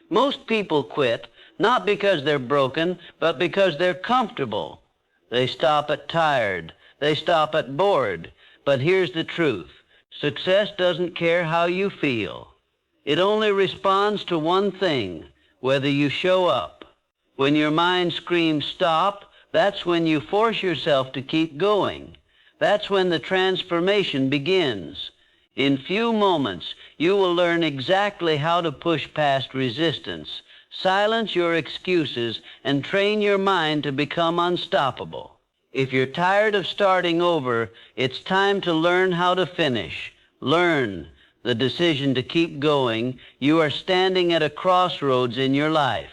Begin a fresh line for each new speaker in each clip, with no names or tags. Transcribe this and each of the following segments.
Most people quit not because they're broken, but because they're comfortable. They stop at tired. They stop at bored. But here's the truth. Success doesn't care how you feel. It only responds to one thing, whether you show up. When your mind screams stop, that's when you force yourself to keep going. That's when the transformation begins. In few moments, you will learn exactly how to push past resistance, silence your excuses, and train your mind to become unstoppable. If you're tired of starting over, it's time to learn how to finish. Learn the decision to keep going. You are standing at a crossroads in your life.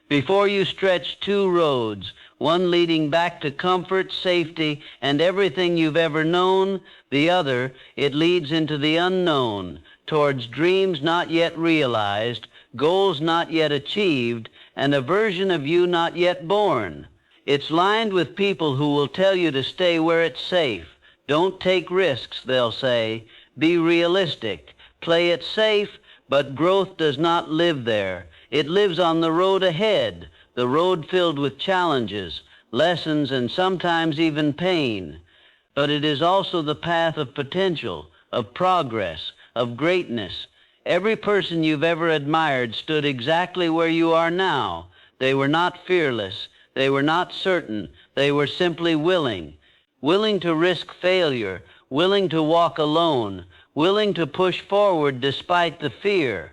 Before you stretch two roads, one leading back to comfort, safety, and everything you've ever known, the other, it leads into the unknown, towards dreams not yet realized, goals not yet achieved, and a version of you not yet born. It's lined with people who will tell you to stay where it's safe. Don't take risks, they'll say. Be realistic. Play it safe, but growth does not live there. It lives on the road ahead, the road filled with challenges, lessons, and sometimes even pain. But it is also the path of potential, of progress, of greatness. Every person you've ever admired stood exactly where you are now. They were not fearless. They were not certain. They were simply willing. Willing to risk failure, willing to walk alone, willing to push forward despite the fear.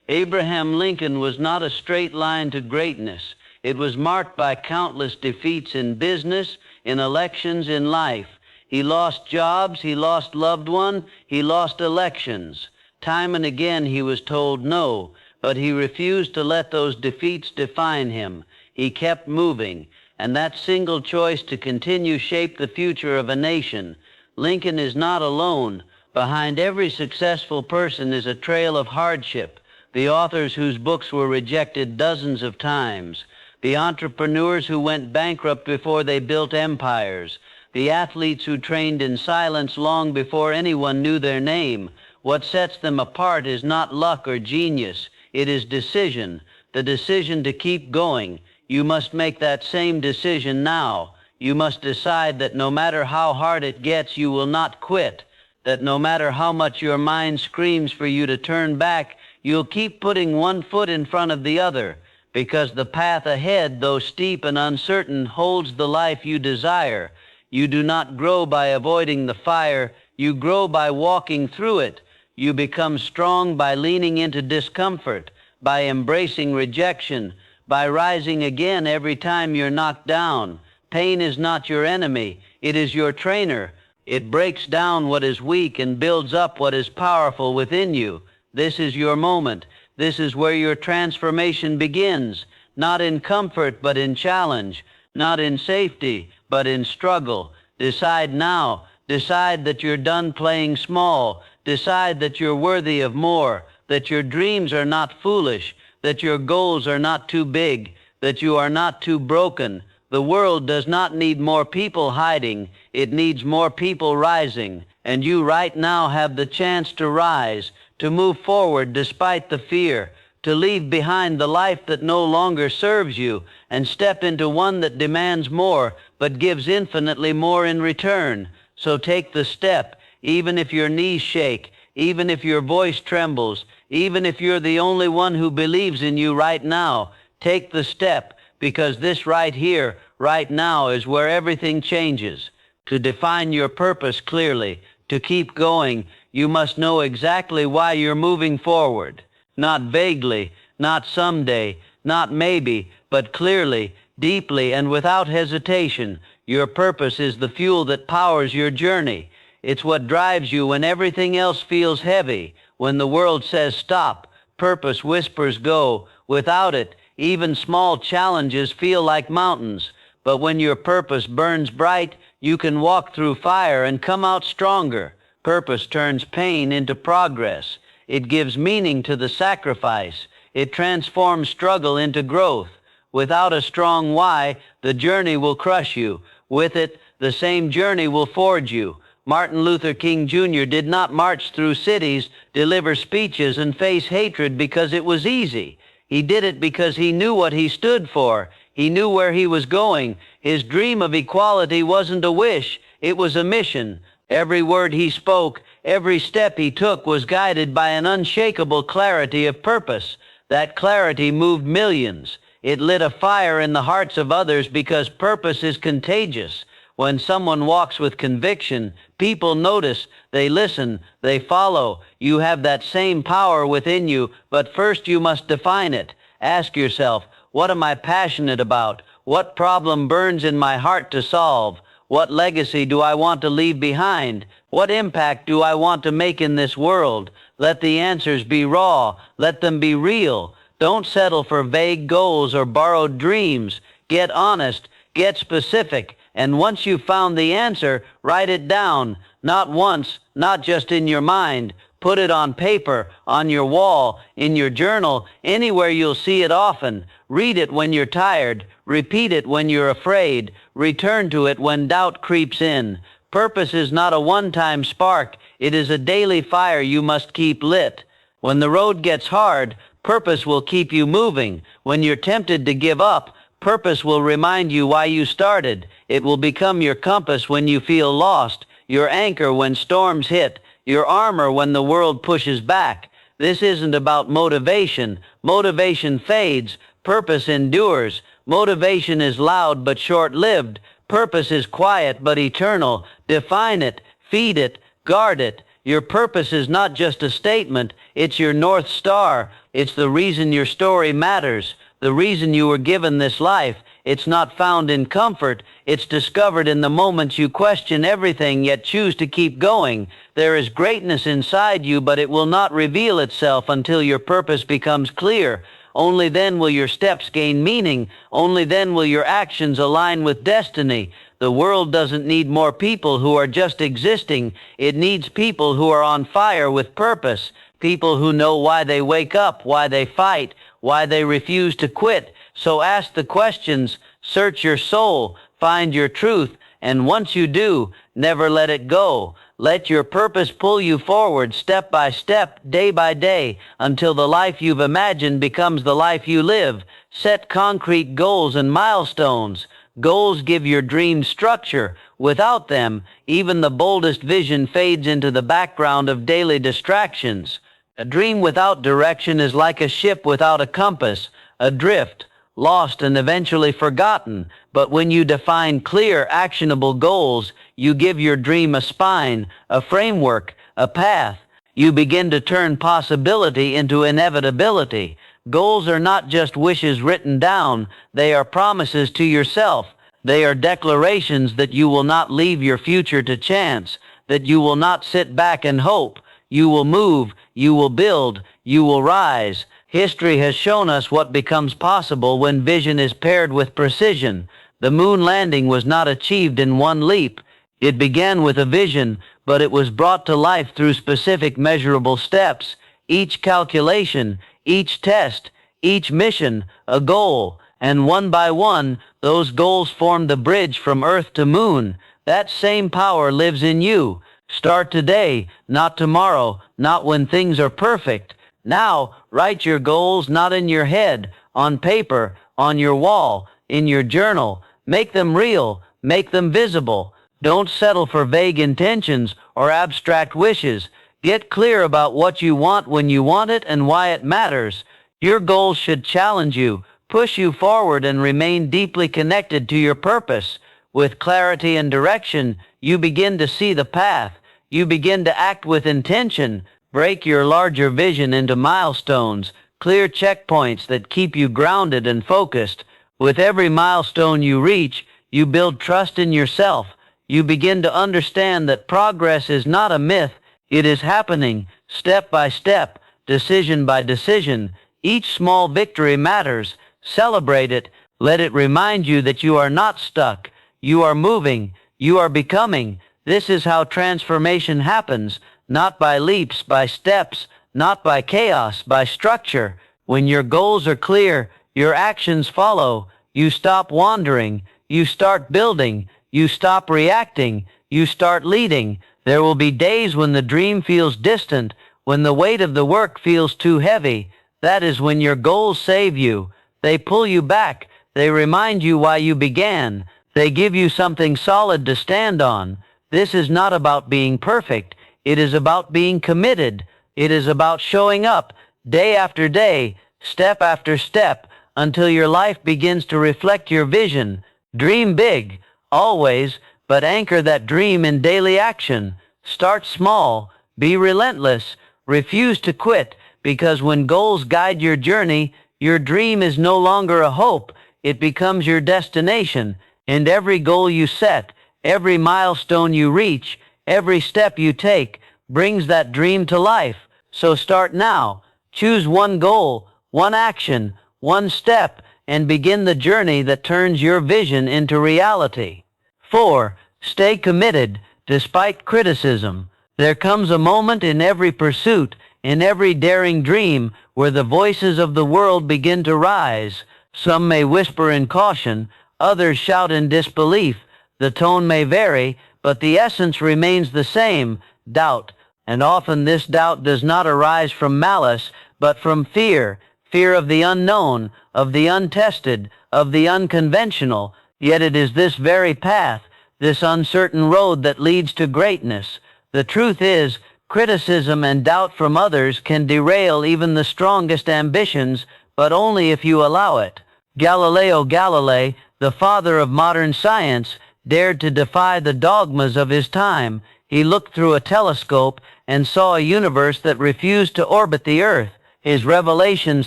Abraham Lincoln was not a straight line to greatness. It was marked by countless defeats in business, in elections, in life. He lost jobs, he lost loved ones, he lost elections. Time and again he was told no, but he refused to let those defeats define him. He kept moving, and that single choice to continue shaped the future of a nation. Lincoln is not alone. Behind every successful person is a trail of hardship. The authors whose books were rejected dozens of times. The entrepreneurs who went bankrupt before they built empires. The athletes who trained in silence long before anyone knew their name. What sets them apart is not luck or genius. It is decision. The decision to keep going. You must make that same decision now. You must decide that no matter how hard it gets, you will not quit. That no matter how much your mind screams for you to turn back, you'll keep putting one foot in front of the other, because the path ahead, though steep and uncertain, holds the life you desire. You do not grow by avoiding the fire. You grow by walking through it. You become strong by leaning into discomfort, by embracing rejection, by rising again every time you're knocked down. Pain is not your enemy. It is your trainer. It breaks down what is weak and builds up what is powerful within you. This is your moment. This is where your transformation begins, not in comfort but in challenge, not in safety but in struggle. Decide now. Decide that you're done playing small. Decide that you're worthy of more, that your dreams are not foolish, that your goals are not too big, that you are not too broken. The world does not need more people hiding. It needs more people rising. And you right now have the chance to rise, to move forward despite the fear, to leave behind the life that no longer serves you and step into one that demands more but gives infinitely more in return. So take the step, even if your knees shake, even if your voice trembles, even if you're the only one who believes in you right now. Take the step, because this right here, right now, is where everything changes. To define your purpose clearly, to keep going, you must know exactly why you're moving forward. Not vaguely, not someday, not maybe, but clearly, deeply, and without hesitation. Your purpose is the fuel that powers your journey. It's what drives you when everything else feels heavy. When the world says stop, purpose whispers go. Without it, even small challenges feel like mountains. But when your purpose burns bright, you can walk through fire and come out stronger. Purpose turns pain into progress. It gives meaning to the sacrifice. It transforms struggle into growth. Without a strong why, the journey will crush you. With it, the same journey will forge you. Martin Luther King Jr. did not march through cities, deliver speeches, and face hatred because it was easy. He did it because he knew what he stood for. He knew where he was going. His dream of equality wasn't a wish, it was a mission. Every word he spoke, every step he took was guided by an unshakable clarity of purpose. That clarity moved millions. It lit a fire in the hearts of others because purpose is contagious. When someone walks with conviction, people notice, they listen, they follow. You have that same power within you, but first you must define it. Ask yourself, what am I passionate about? What problem burns in my heart to solve? What legacy do I want to leave behind? What impact do I want to make in this world? Let the answers be raw. Let them be real. Don't settle for vague goals or borrowed dreams. Get honest. Get specific. And once you've found the answer, write it down. Not once, not just in your mind. Put it on paper, on your wall, in your journal, anywhere you'll see it often. Read it when you're tired. Repeat it when you're afraid. Return to it when doubt creeps in. Purpose is not a one-time spark. It is a daily fire you must keep lit. When the road gets hard, purpose will keep you moving. When you're tempted to give up, purpose will remind you why you started. It will become your compass when you feel lost, your anchor when storms hit, your armor when the world pushes back. This isn't about motivation. Motivation fades. Purpose endures. Motivation is loud but short-lived. Purpose is quiet but eternal. Define it, feed it, guard it. Your purpose is not just a statement. It's your North Star. It's the reason your story matters. The reason you were given this life. It's not found in comfort. It's discovered in the moments you question everything yet choose to keep going. There is greatness inside you, but it will not reveal itself until your purpose becomes clear. Only then will your steps gain meaning. Only then will your actions align with destiny. The world doesn't need more people who are just existing. It needs people who are on fire with purpose. People who know why they wake up, why they fight, why they refuse to quit. So ask the questions, search your soul, find your truth, and once you do, never let it go. Let your purpose pull you forward step by step, day by day, until the life you've imagined becomes the life you live. Set concrete goals and milestones. Goals give your dreams structure. Without them, even the boldest vision fades into the background of daily distractions. A dream without direction is like a ship without a compass, adrift, lost and eventually forgotten. But when you define clear, actionable goals, you give your dream a spine, a framework, a path. You begin to turn possibility into inevitability. Goals are not just wishes written down. They are promises to yourself. They are declarations that you will not leave your future to chance, that you will not sit back and hope. You will move, you will build, you will rise. History has shown us what becomes possible when vision is paired with precision. The moon landing was not achieved in one leap. It began with a vision, but it was brought to life through specific measurable steps. Each calculation, each test, each mission, a goal. And one by one, those goals formed the bridge from Earth to Moon. That same power lives in you. Start today, not tomorrow, not when things are perfect. Now, write your goals not in your head, on paper, on your wall, in your journal. Make them real, make them visible. Don't settle for vague intentions or abstract wishes. Get clear about what you want when you want it and why it matters. Your goals should challenge you, push you forward, and remain deeply connected to your purpose. With clarity and direction, you begin to see the path. You begin to act with intention. Break your larger vision into milestones, clear checkpoints that keep you grounded and focused. With every milestone you reach, you build trust in yourself. You begin to understand that progress is not a myth. It is happening, step by step, decision by decision. Each small victory matters. Celebrate it. Let it remind you that you are not stuck. You are moving. You are becoming. This is how transformation happens, not by leaps, by steps, not by chaos, by structure. When your goals are clear, your actions follow. You stop wandering. You start building. You stop reacting. You start leading. There will be days when the dream feels distant, when the weight of the work feels too heavy. That is when your goals save you. They pull you back. They remind you why you began. They give you something solid to stand on. This is not about being perfect. It is about being committed. It is about showing up day after day, step after step, until your life begins to reflect your vision. Dream big, always, but anchor that dream in daily action. Start small. Be relentless. Refuse to quit, because when goals guide your journey, your dream is no longer a hope. It becomes your destination. And every goal you set, every milestone you reach, every step you take, brings that dream to life. So start now. Choose one goal, one action, one step, and begin the journey that turns your vision into reality. 4. Stay committed, despite criticism. There comes a moment in every pursuit, in every daring dream, where the voices of the world begin to rise. Some may whisper in caution, others shout in disbelief. The tone may vary, but the essence remains the same, doubt. And often this doubt does not arise from malice, but from fear. Fear of the unknown, of the untested, of the unconventional. Yet it is this very path, this uncertain road that leads to greatness. The truth is, criticism and doubt from others can derail even the strongest ambitions, but only if you allow it. Galileo Galilei, the father of modern science, dared to defy the dogmas of his time. He looked through a telescope and saw a universe that refused to orbit the earth. His revelations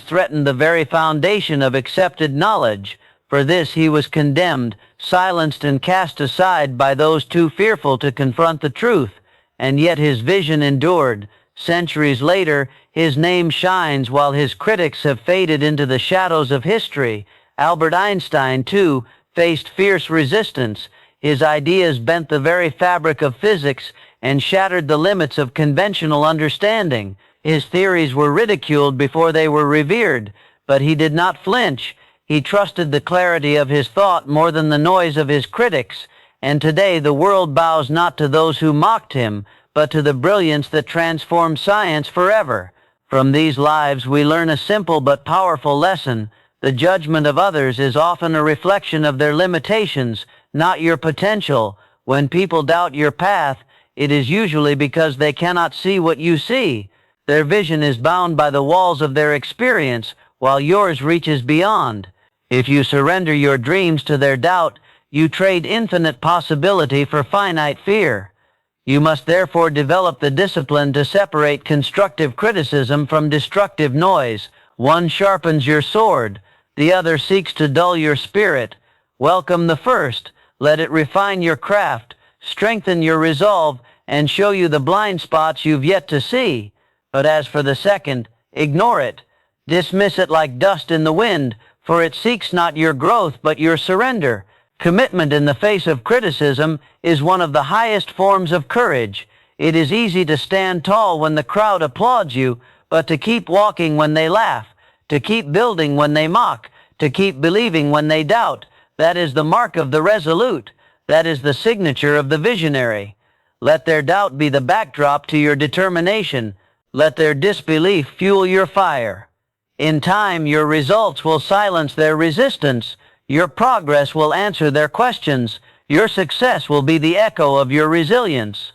threatened the very foundation of accepted knowledge. For this he was condemned, silenced and cast aside by those too fearful to confront the truth. And yet his vision endured. Centuries later, his name shines while his critics have faded into the shadows of history. Albert Einstein, too, faced fierce resistance. His ideas bent the very fabric of physics and shattered the limits of conventional understanding. His theories were ridiculed before they were revered, but he did not flinch. He trusted the clarity of his thought more than the noise of his critics. And today the world bows not to those who mocked him, but to the brilliance that transformed science forever. From these lives we learn a simple but powerful lesson. The judgment of others is often a reflection of their limitations, not your potential. When people doubt your path, it is usually because they cannot see what you see. Their vision is bound by the walls of their experience, while yours reaches beyond. If you surrender your dreams to their doubt, you trade infinite possibility for finite fear. You must therefore develop the discipline to separate constructive criticism from destructive noise. One sharpens your sword, the other seeks to dull your spirit. Welcome the first, let it refine your craft, strengthen your resolve, and show you the blind spots you've yet to see. But as for the second, ignore it. Dismiss it like dust in the wind, for it seeks not your growth but your surrender. Commitment in the face of criticism is one of the highest forms of courage. It is easy to stand tall when the crowd applauds you, but to keep walking when they laugh, to keep building when they mock, to keep believing when they doubt, that is the mark of the resolute. That is the signature of the visionary. Let their doubt be the backdrop to your determination. Let their disbelief fuel your fire. In time, your results will silence their resistance. Your progress will answer their questions. Your success will be the echo of your resilience.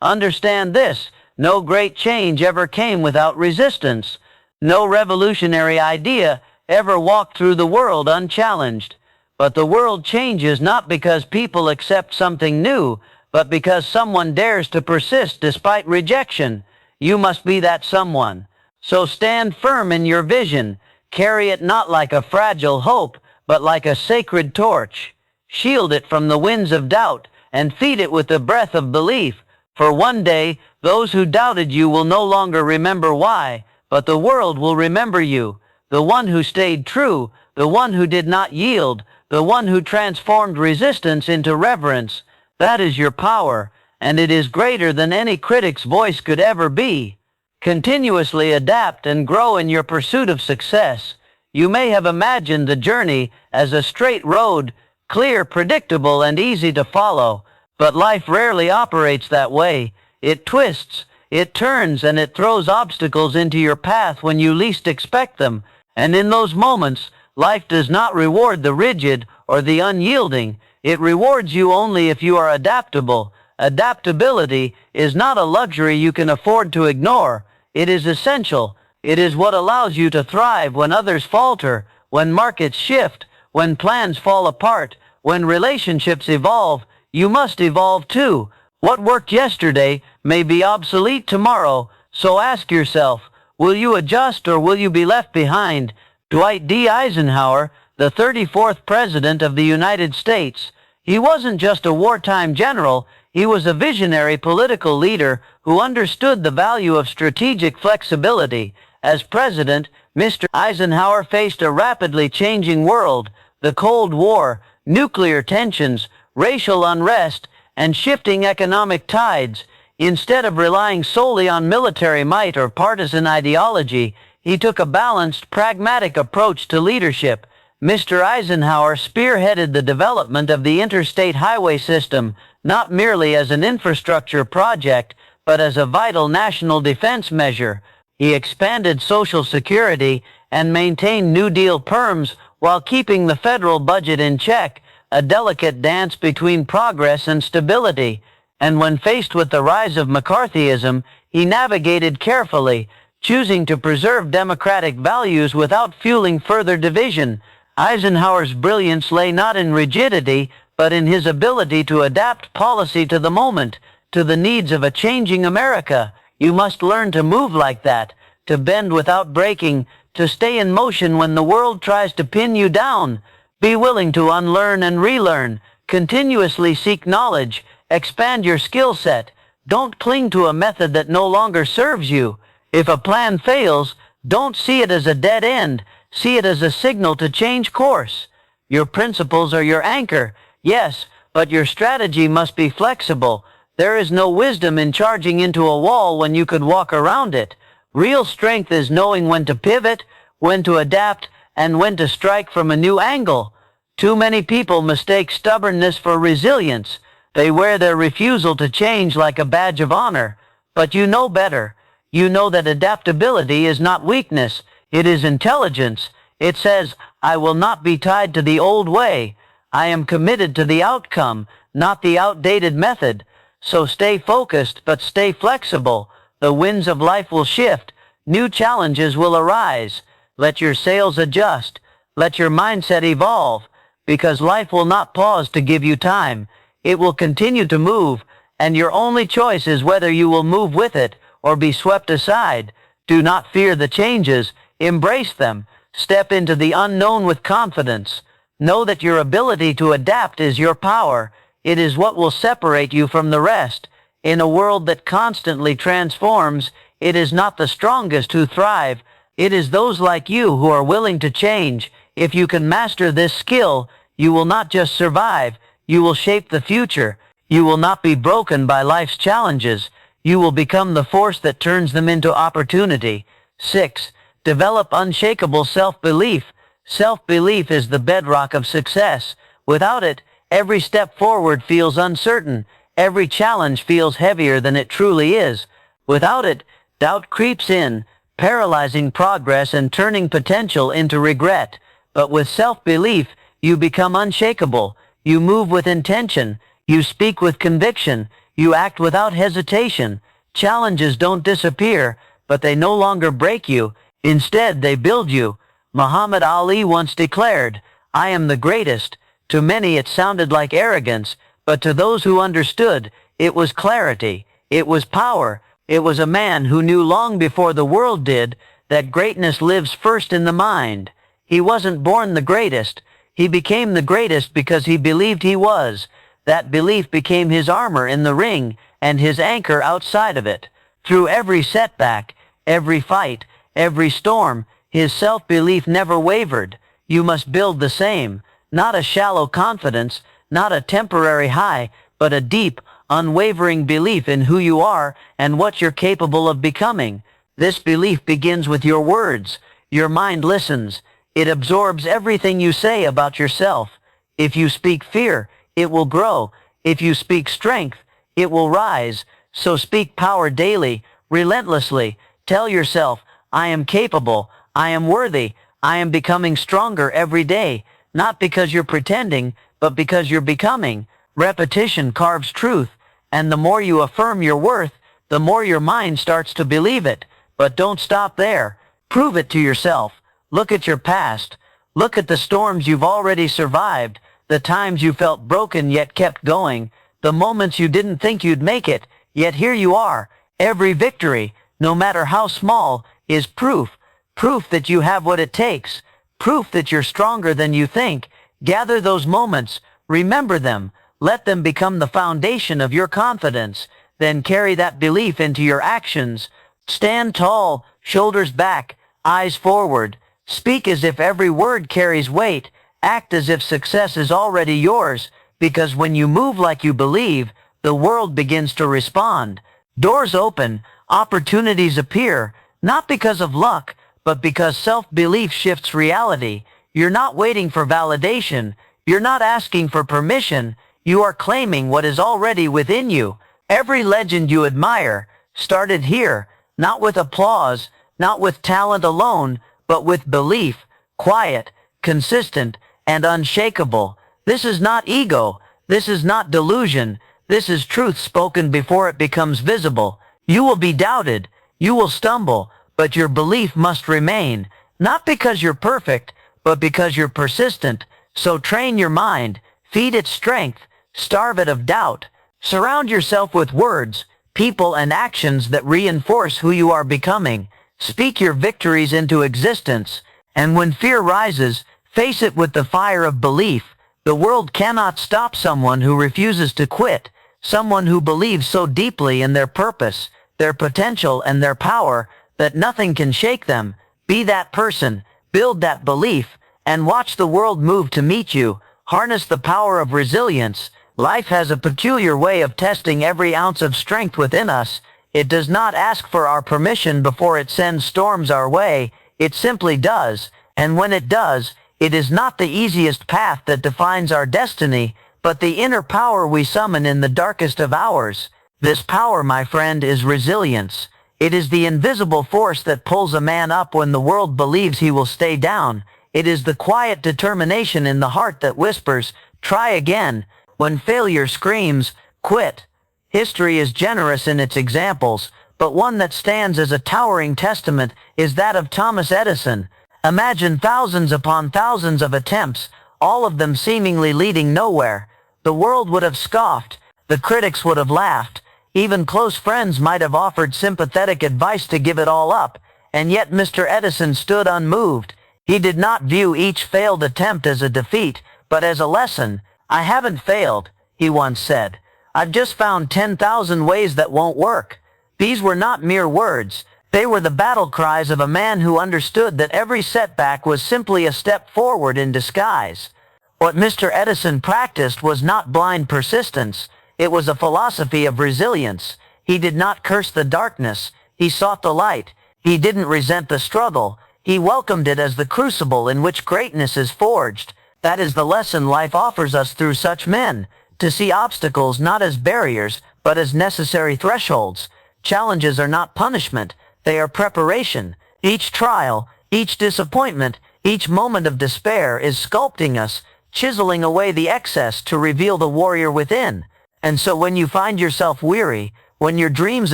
Understand this, no great change ever came without resistance. No revolutionary idea ever walked through the world unchallenged. But the world changes not because people accept something new, but because someone dares to persist despite rejection. You must be that someone. So stand firm in your vision. Carry it not like a fragile hope, but like a sacred torch. Shield it from the winds of doubt, and feed it with the breath of belief. For one day, those who doubted you will no longer remember why, but the world will remember you. The one who stayed true, the one who did not yield, the one who transformed resistance into reverence. That is your power, and it is greater than any critic's voice could ever be. Continuously adapt and grow in your pursuit of success. You may have imagined the journey as a straight road, clear, predictable, and easy to follow, but life rarely operates that way. It twists, It turns and it throws obstacles into your path when you least expect them. And in those moments, life does not reward the rigid or the unyielding. It rewards you only if you are adaptable. Adaptability is not a luxury you can afford to ignore. It is essential. It is what allows you to thrive when others falter, when markets shift, when plans fall apart, when relationships evolve. You must evolve too. What worked yesterday may be obsolete tomorrow, so ask yourself, will you adjust or will you be left behind? Dwight D. Eisenhower, the 34th President of the United States. He wasn't just a wartime general, he was a visionary political leader who understood the value of strategic flexibility. As president, Mr. Eisenhower faced a rapidly changing world, the Cold War, nuclear tensions, racial unrest, and shifting economic tides. Instead of relying solely on military might or partisan ideology, he took a balanced, pragmatic approach to leadership. Mr. Eisenhower spearheaded the development of the interstate highway system, not merely as an infrastructure project, but as a vital national defense measure. He expanded Social Security and maintained New Deal perms while keeping the federal budget in check, a delicate dance between progress and stability. And when faced with the rise of McCarthyism, he navigated carefully, choosing to preserve democratic values without fueling further division. Eisenhower's brilliance lay not in rigidity, but in his ability to adapt policy to the moment, to the needs of a changing America. You must learn to move like that, to bend without breaking, to stay in motion when the world tries to pin you down. Be willing to unlearn and relearn. Continuously seek knowledge. Expand your skill set. Don't cling to a method that no longer serves you. If a plan fails, don't see it as a dead end. See it as a signal to change course. Your principles are your anchor, yes, but your strategy must be flexible. There is no wisdom in charging into a wall when you could walk around it. Real strength is knowing when to pivot, when to adapt, and when to strike from a new angle. Too many people mistake stubbornness for resilience. They wear their refusal to change like a badge of honor. But you know better. You know that adaptability is not weakness. It is intelligence. It says, I will not be tied to the old way. I am committed to the outcome, not the outdated method. So stay focused, but stay flexible. The winds of life will shift. New challenges will arise. Let your sails adjust. Let your mindset evolve. Because life will not pause to give you time. It will continue to move, and your only choice is whether you will move with it or be swept aside. Do not fear the changes. Embrace them. Step into the unknown with confidence. Know that your ability to adapt is your power. It is what will separate you from the rest. In a world that constantly transforms, it is not the strongest who thrive. It is those like you who are willing to change. If you can master this skill, you will not just survive, you will shape the future. You will not be broken by life's challenges. You will become the force that turns them into opportunity. 6. Develop unshakable self-belief. Self-belief is the bedrock of success. Without it, every step forward feels uncertain. Every challenge feels heavier than it truly is. Without it, doubt creeps in, paralyzing progress and turning potential into regret. But with self-belief, you become unshakable. You move with intention. You speak with conviction. You act without hesitation. Challenges don't disappear, but they no longer break you. Instead, they build you. Muhammad Ali once declared, I am the greatest. To many it sounded like arrogance, but to those who understood, it was clarity. It was power. It was a man who knew long before the world did that greatness lives first in the mind. He wasn't born the greatest. He became the greatest because he believed he was. That belief became his armor in the ring and his anchor outside of it. Through every setback, every fight, every storm, his self-belief never wavered. You must build the same. Not a shallow confidence, not a temporary high, but a deep, unwavering belief in who you are and what you're capable of becoming. This belief begins with your words. Your mind listens. It absorbs everything you say about yourself. If you speak fear, it will grow. If you speak strength, it will rise. So speak power daily. relentlessly. Tell yourself, I am capable, I am worthy, I am becoming stronger every day, not because you're pretending, but because you're becoming. Repetition carves truth, and the more you affirm your worth, the more your mind starts to believe it. But don't stop there. Prove it to yourself. Look at your past. Look at the storms you've already survived, the times you felt broken yet kept going, the moments you didn't think you'd make it, yet here you are. Every victory, no matter how small, is proof. Proof that you have what it takes. Proof that you're stronger than you think. Gather those moments. Remember them. Let them become the foundation of your confidence. Then carry that belief into your actions. Stand tall, shoulders back, eyes forward. Speak as if every word carries weight. Act as if success is already yours, because when you move like you believe, the world begins to respond. Doors open, opportunities appear, not because of luck, but because self-belief shifts reality. You're not waiting for validation. You're not asking for permission. You are claiming what is already within you. Every legend you admire started here, not with applause, not with talent alone, but with belief, quiet, consistent, and unshakable. This is not ego. This is not delusion. This is truth spoken before it becomes visible. You will be doubted. You will stumble, but your belief must remain, not because you're perfect, but because you're persistent. So train your mind, feed it strength, starve it of doubt. Surround yourself with words, people, and actions that reinforce who you are becoming. Speak your victories into existence, and when fear rises, face it with the fire of belief. The world cannot stop someone who refuses to quit, someone who believes so deeply in their purpose, their potential, and their power that nothing can shake them. Be that person, build that belief, and watch the world move to meet you. Harness the power of resilience. Life has a peculiar way of testing every ounce of strength within us. It does not ask for our permission before it sends storms our way. It simply does. And when it does, it is not the easiest path that defines our destiny, but the inner power we summon in the darkest of hours. This power, my friend, is resilience. It is the invisible force that pulls a man up when the world believes he will stay down. It is the quiet determination in the heart that whispers, try again, when failure screams, quit. History is generous in its examples, but one that stands as a towering testament is that of Thomas Edison. Imagine thousands upon thousands of attempts, all of them seemingly leading nowhere. The world would have scoffed, the critics would have laughed, even close friends might have offered sympathetic advice to give it all up, and yet Mr. Edison stood unmoved. He did not view each failed attempt as a defeat, but as a lesson. I haven't failed, he once said. I've just found 10,000 ways that won't work. These were not mere words. They were the battle cries of a man who understood that every setback was simply a step forward in disguise. What Mr. Edison practiced was not blind persistence. It was a philosophy of resilience. He did not curse the darkness. He sought the light. He didn't resent the struggle. He welcomed it as the crucible in which greatness is forged. That is the lesson life offers us through such men, to see obstacles not as barriers, but as necessary thresholds. Challenges are not punishment. They are preparation. Each trial, each disappointment, each moment of despair is sculpting us, chiseling away the excess to reveal the warrior within. And so when you find yourself weary, when your dreams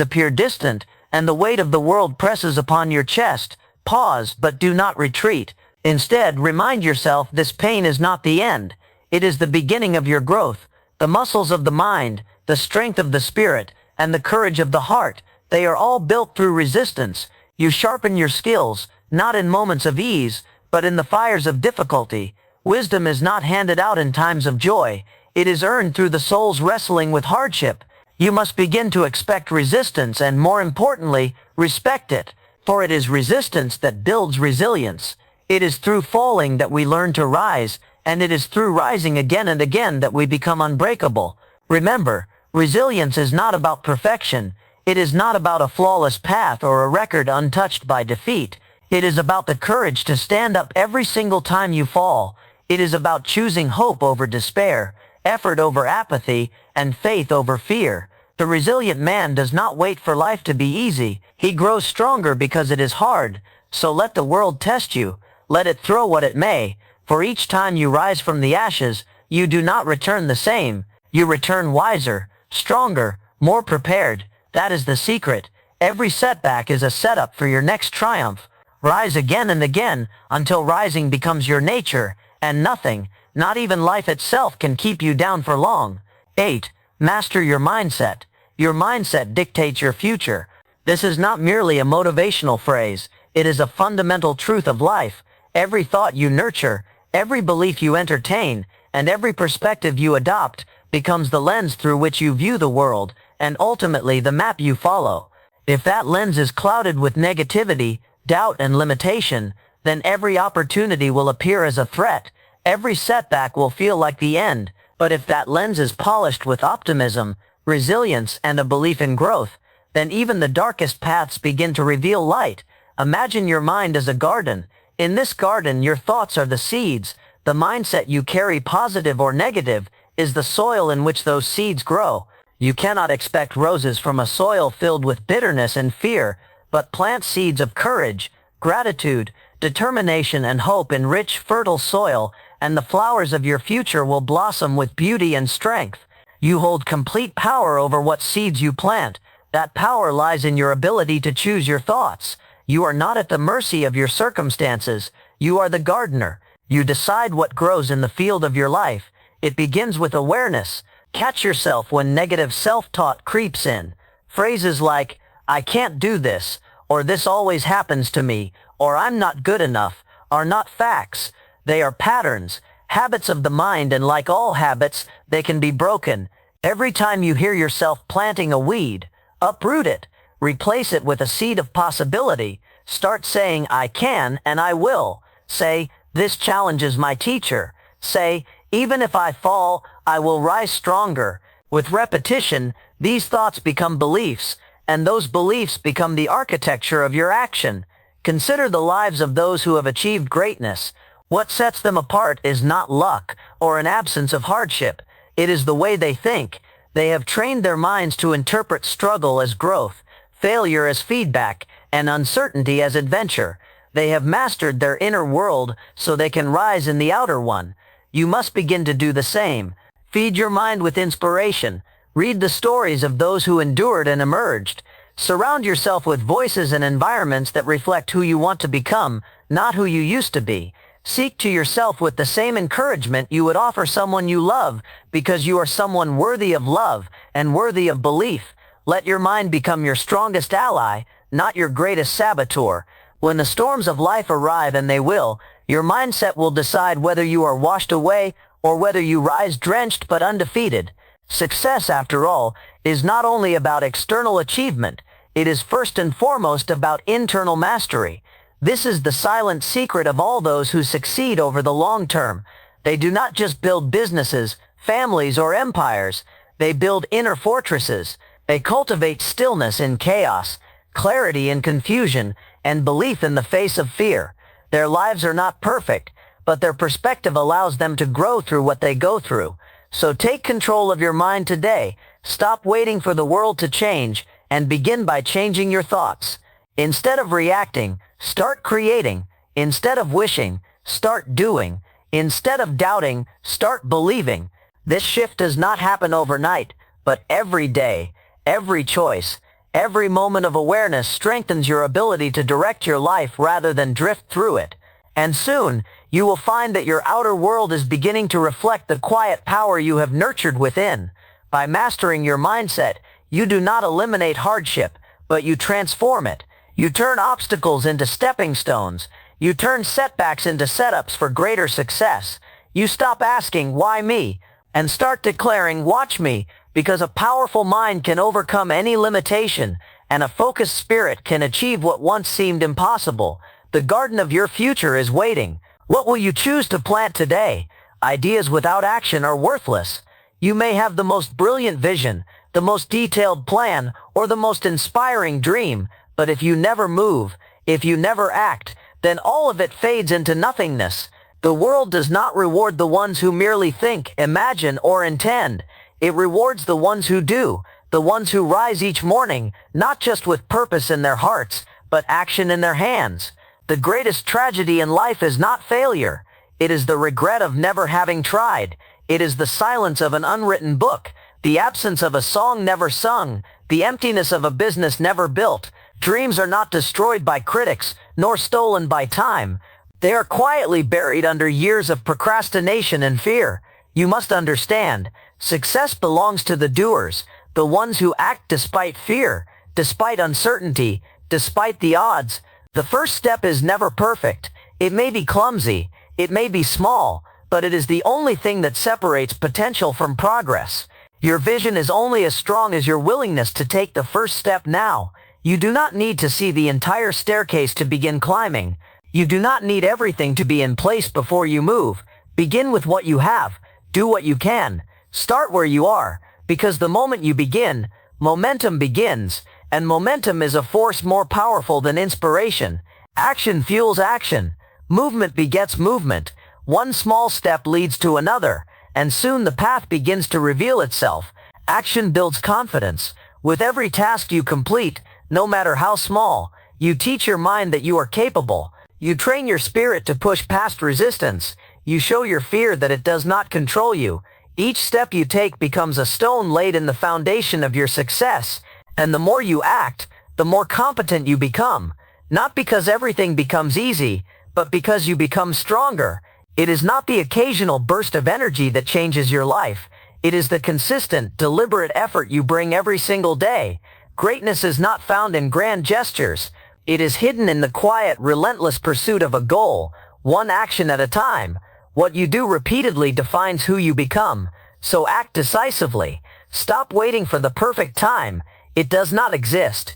appear distant, and the weight of the world presses upon your chest, pause, but do not retreat. Instead, remind yourself this pain is not the end. It is the beginning of your growth. The muscles of the mind, the strength of the spirit, and the courage of the heart, they are all built through resistance. You sharpen your skills, not in moments of ease, but in the fires of difficulty. Wisdom is not handed out in times of joy. It is earned through the soul's wrestling with hardship. You must begin to expect resistance and, more importantly, respect it. For it is resistance that builds resilience. It is through falling that we learn to rise, and it is through rising again and again that we become unbreakable. Remember, resilience is not about perfection. It is not about a flawless path or a record untouched by defeat. It is about the courage to stand up every single time you fall. It is about choosing hope over despair, effort over apathy, and faith over fear.
The resilient man does not wait for life to be easy. He grows stronger because it is hard. So let the world test you. Let it throw what it may. For each time you rise from the ashes, you do not return the same. You return wiser, stronger, more prepared. That is the secret. Every setback is a setup for your next triumph. Rise again and again until rising becomes your nature, and nothing, not even life itself, can keep you down for long. 8. Master your mindset. Your mindset dictates your future. This is not merely a motivational phrase. It is a fundamental truth of life. Every thought you nurture, every belief you entertain, and every perspective you adopt becomes the lens through which you view the world, and ultimately the map you follow. If that lens is clouded with negativity, doubt, and limitation, then every opportunity will appear as a threat. Every setback will feel like the end. But if that lens is polished with optimism, resilience, and a belief in growth, then even the darkest paths begin to reveal light. Imagine your mind as a garden. In this garden, your thoughts are the seeds. The mindset you carry, positive or negative, is the soil in which those seeds grow. You cannot expect roses from a soil filled with bitterness and fear, but plant seeds of courage, gratitude, determination, and hope in rich, fertile soil, and the flowers of your future will blossom with beauty and strength. You hold complete power over what seeds you plant. That power lies in your ability to choose your thoughts. You are not at the mercy of your circumstances. You are the gardener. You decide what grows in the field of your life. It begins with awareness. Catch yourself when negative self-talk creeps in. Phrases like, "I can't do this," or "this always happens to me," or "I'm not good enough," are not facts. They are patterns, habits of the mind, and like all habits, they can be broken. Every time you hear yourself planting a weed, uproot it. Replace it with a seed of possibility. Start saying, "I can and I will." Say, "This challenge is my teacher." Say, "Even if I fall, I will rise stronger." With repetition, these thoughts become beliefs, and those beliefs become the architecture of your action. Consider the lives of those who have achieved greatness. What sets them apart is not luck or an absence of hardship. It is the way they think. They have trained their minds to interpret struggle as growth, failure as feedback, and uncertainty as adventure. They have mastered their inner world so they can rise in the outer one. You must begin to do the same. Feed your mind with inspiration. Read the stories of those who endured and emerged. Surround yourself with voices and environments that reflect who you want to become, not who you used to be. Seek to yourself with the same encouragement you would offer someone you love, because you are someone worthy of love and worthy of belief. Let your mind become your strongest ally, not your greatest saboteur. When the storms of life arrive, and they will, your mindset will decide whether you are washed away or whether you rise drenched but undefeated. Success, after all, is not only about external achievement. It is first and foremost about internal mastery. This is the silent secret of all those who succeed over the long term. They do not just build businesses, families, or empires. They build inner fortresses. They cultivate stillness in chaos, clarity in confusion, and belief in the face of fear. Their lives are not perfect, but their perspective allows them to grow through what they go through. So take control of your mind today. Stop waiting for the world to change, and begin by changing your thoughts. Instead of reacting, start creating. Instead of wishing, start doing. Instead of doubting, start believing. This shift does not happen overnight, but every day, every choice, every moment of awareness strengthens your ability to direct your life rather than drift through it. And soon, you will find that your outer world is beginning to reflect the quiet power you have nurtured within. By mastering your mindset, you do not eliminate hardship, but you transform it. You turn obstacles into stepping stones. You turn setbacks into setups for greater success. You stop asking, "Why me?" and start declaring, "Watch me," because a powerful mind can overcome any limitation, and a focused spirit can achieve what once seemed impossible. The garden of your future is waiting. What will you choose to plant today? Ideas without action are worthless. You may have the most brilliant vision, the most detailed plan, or the most inspiring dream, but if you never move, if you never act, then all of it fades into nothingness. The world does not reward the ones who merely think, imagine, or intend. It rewards the ones who do. the ones who rise each morning, not just with purpose in their hearts, but action in their hands. The greatest tragedy in life is not failure. It is the regret of never having tried. It is the silence of an unwritten book, the absence of a song never sung, the emptiness of a business never built. Dreams are not destroyed by critics, nor stolen by time. They are quietly buried under years of procrastination and fear. You must understand, success belongs to the doers, the ones who act despite fear, despite uncertainty, despite the odds. The first step is never perfect. It may be clumsy, it may be small, but it is the only thing that separates potential from progress. Your vision is only as strong as your willingness to take the first step now. You do not need to see the entire staircase to begin climbing. You do not need everything to be in place before you move. Begin with what you have. Do what you can. Start where you are, because the moment you begin, momentum begins, and momentum is a force more powerful than inspiration. Action fuels action. Movement begets movement. One small step leads to another, and soon the path begins to reveal itself. Action builds confidence. With every task you complete, no matter how small, you teach your mind that you are capable. You train your spirit to push past resistance. You show your fear that it does not control you. Each step you take becomes a stone laid in the foundation of your success. And the more you act, the more competent you become. Not because everything becomes easy, but because you become stronger. It is not the occasional burst of energy that changes your life. It is the consistent, deliberate effort you bring every single day. Greatness is not found in grand gestures. It is hidden in the quiet, relentless pursuit of a goal, one action at a time. What you do repeatedly defines who you become. So act decisively. Stop waiting for the perfect time. It does not exist.